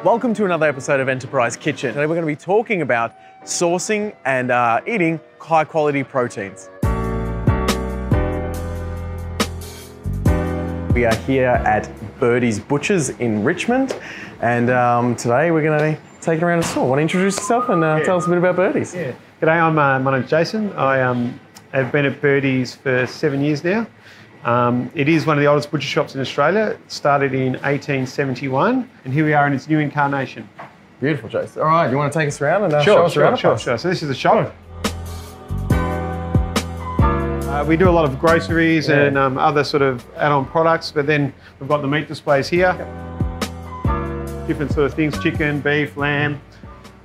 Welcome to another episode of Enterprise Kitchen. Today we're going to be talking about sourcing and eating high quality proteins. We are here at Bertie's Butchers in Richmond, and today we're going to be taking around a store. Want to introduce yourself and tell us a bit about Bertie's? Yeah. G'day, my name's Jason. I have been at Bertie's for 7 years now. It is one of the oldest butcher shops in Australia. It started in 1871, and here we are in its new incarnation. Beautiful, Jason. All right, you want to take us around and show us around? Sure. So this is the shop. We do a lot of groceries and other sort of add-on products, but then we've got the meat displays here. Different sort of things, chicken, beef, lamb,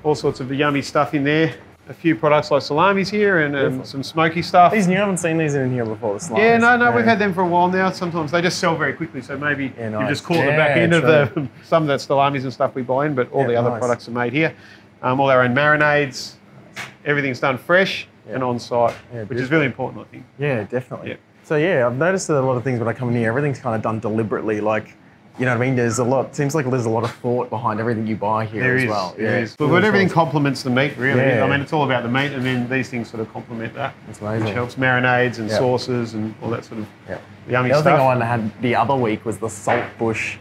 all sorts of yummy stuff in there. A few products like salamis here and some smoky stuff. These, you haven't seen these in here before, the salamis. Yeah, no, we've had them for a while now. Sometimes they just sell very quickly, so maybe you just caught the back end of some of that salamis and stuff we buy in, but all the other products are made here. All our own marinades, everything's done fresh and on site, which is really important, I think. Yeah, definitely. Yeah. So yeah, I've noticed that a lot of things when I come in here, everything's kind of done deliberately, like, you know what I mean? There's a lot, seems like there's a lot of thought behind everything you buy here as well. There is. But everything complements the meat, really. Yeah. I mean, it's all about the meat, and then these things sort of complement that. That's amazing. Which helps marinades and sauces and all that sort of yummy stuff. The other thing I had the other week was the saltbush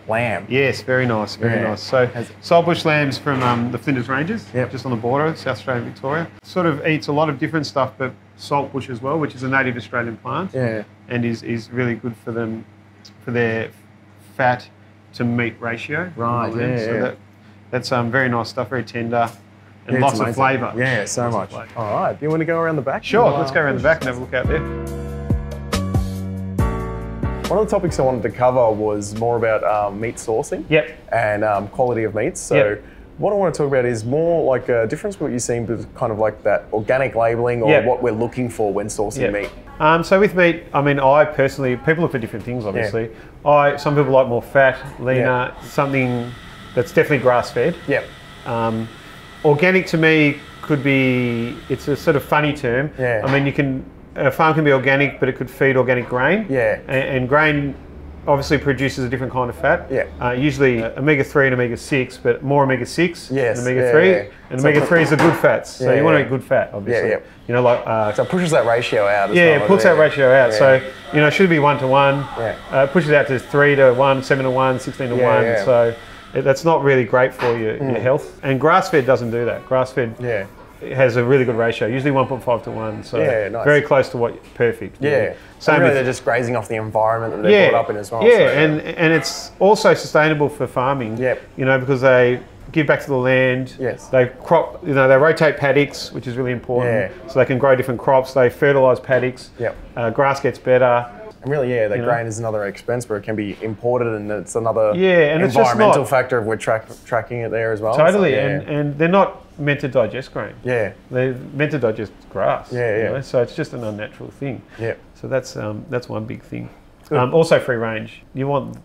lamb. Yes, very nice, very nice. So saltbush lamb's from the Flinders Ranges, just on the border, South Australia and Victoria. Sort of eats a lot of different stuff, but saltbush as well, which is a native Australian plant, and is really good for them, for their fat to meat ratio. Right, So that's very nice stuff, very tender, and lots of flavour. Yeah, so much. All right, do you want to go around the back? Sure, let's go around the back and have a look out there. One of the topics I wanted to cover was more about meat sourcing and quality of meats. So what I want to talk about is more like a difference with what you're seeing with kind of like that organic labelling or what we're looking for when sourcing meat. So with meat, I mean, I personally, people look for different things, obviously. Some people like more fat, leaner, something that's definitely grass-fed. Organic to me could be, it's a sort of funny term. I mean, a farm can be organic, but it could feed organic grain. And grain obviously produces a different kind of fat. Usually omega-3 and omega-6, but more omega-6 than omega-3. And omega-3s are good fats, so you want to eat good fat, obviously. You know, like so it pushes that ratio out as well. It puts that ratio out. So, you know, it should be 1-to-1. It pushes out to 3-to-1, 7-to-1, 16-to-1. So that's not really great for your health. And grass-fed doesn't do that. Grass-fed has a really good ratio, usually 1.5-to-1, so very close to what perfect. So really they're just grazing off the environment that they're brought up in as well. And it's also sustainable for farming. You know, because they give back to the land. They crop, you know, they rotate paddocks, which is really important. So they can grow different crops. They fertilise paddocks. Grass gets better. And really, that grain is another expense where it can be imported, and it's another and environmental factor if we're tracking it there as well. Totally, and they're not meant to digest grain. They're meant to digest grass. You know? So it's just an unnatural thing. So that's one big thing. Also free range. You want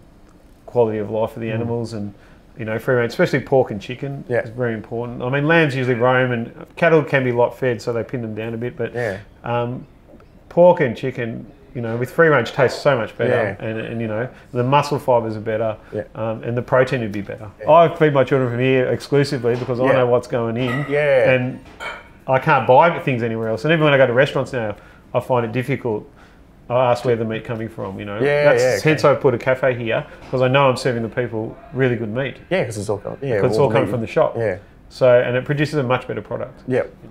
quality of life for the animals, and you know, free range, especially pork and chicken, is very important. I mean, lambs usually roam, and cattle can be lot fed, so they pin them down a bit. But pork and chicken, you know, with free range tastes so much better, and you know, the muscle fibres are better, and the protein would be better. I feed my children from here exclusively because I know what's going in, and I can't buy things anywhere else. And even when I go to restaurants now, I find it difficult. I ask where the meat coming from, you know. Hence I put a cafe here, because I know I'm serving the people really good meat. Because it's all coming. It's all coming from the shop. So, and it produces a much better product.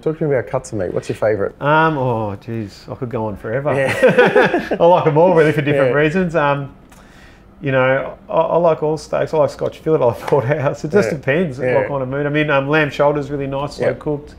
Talk to me about cuts of meat. What's your favourite? Oh, geez, I could go on forever. I like them all really for different reasons. You know, I like all steaks. I like Scotch fillet. I like porterhouse. It just depends what kind of mood. I mean, lamb shoulder is really nice, slow cooked.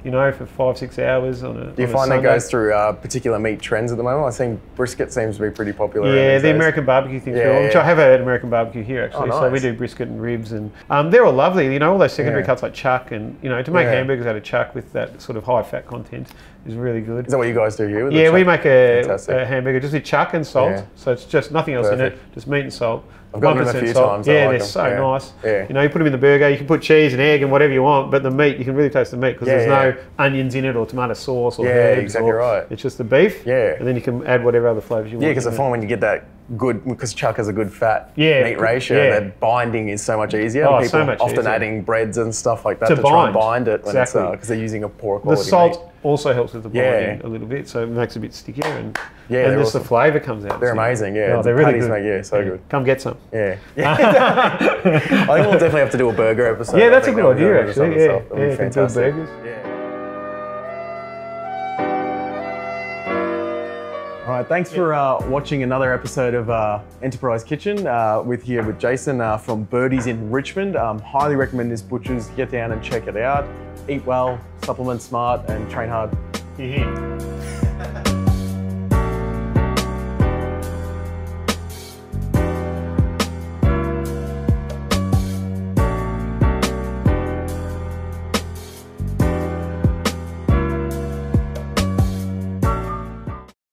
You know, for 5-6 hours on a. Do you find that goes through particular meat trends at the moment? I've seen brisket seems to be pretty popular. The American barbecue thing, which I have an American barbecue here actually. So we do brisket and ribs, and they're all lovely. You know, all those secondary cuts like chuck, and you know, to make hamburgers out of chuck with that sort of high fat content is really good. Is that what you guys do here? With we make a hamburger just with chuck and salt. So it's just nothing else in it, just meat and salt. I've got them a few times. They're so nice. You know, you put them in the burger, you can put cheese and egg and whatever you want, but the meat, you can really taste the meat because there's no onions in it or tomato sauce or herbs. Exactly right. It's just the beef. And then you can add whatever other flavours you want. Because I find when you get that good, because chuck has a good fat meat ratio, that binding is so much easier. Oh, people so much often easier. adding breads and stuff like that to try and bind it when it's because they're using a poor quality The salt meat. also helps with the binding a little bit, so it makes it a bit stickier, and just awesome. the flavour comes out. They're amazing, yeah. Oh, they're really good. So good. Come get some. Yeah. I think we'll definitely have to do a burger episode. Yeah, that's a good idea, actually. Yeah, fantastic. burgers. All right, thanks for watching another episode of Enterprise Kitchen with Jason from Berties in Richmond. Highly recommend this butcher's. Get down and check it out. Eat well, supplement smart, and train hard.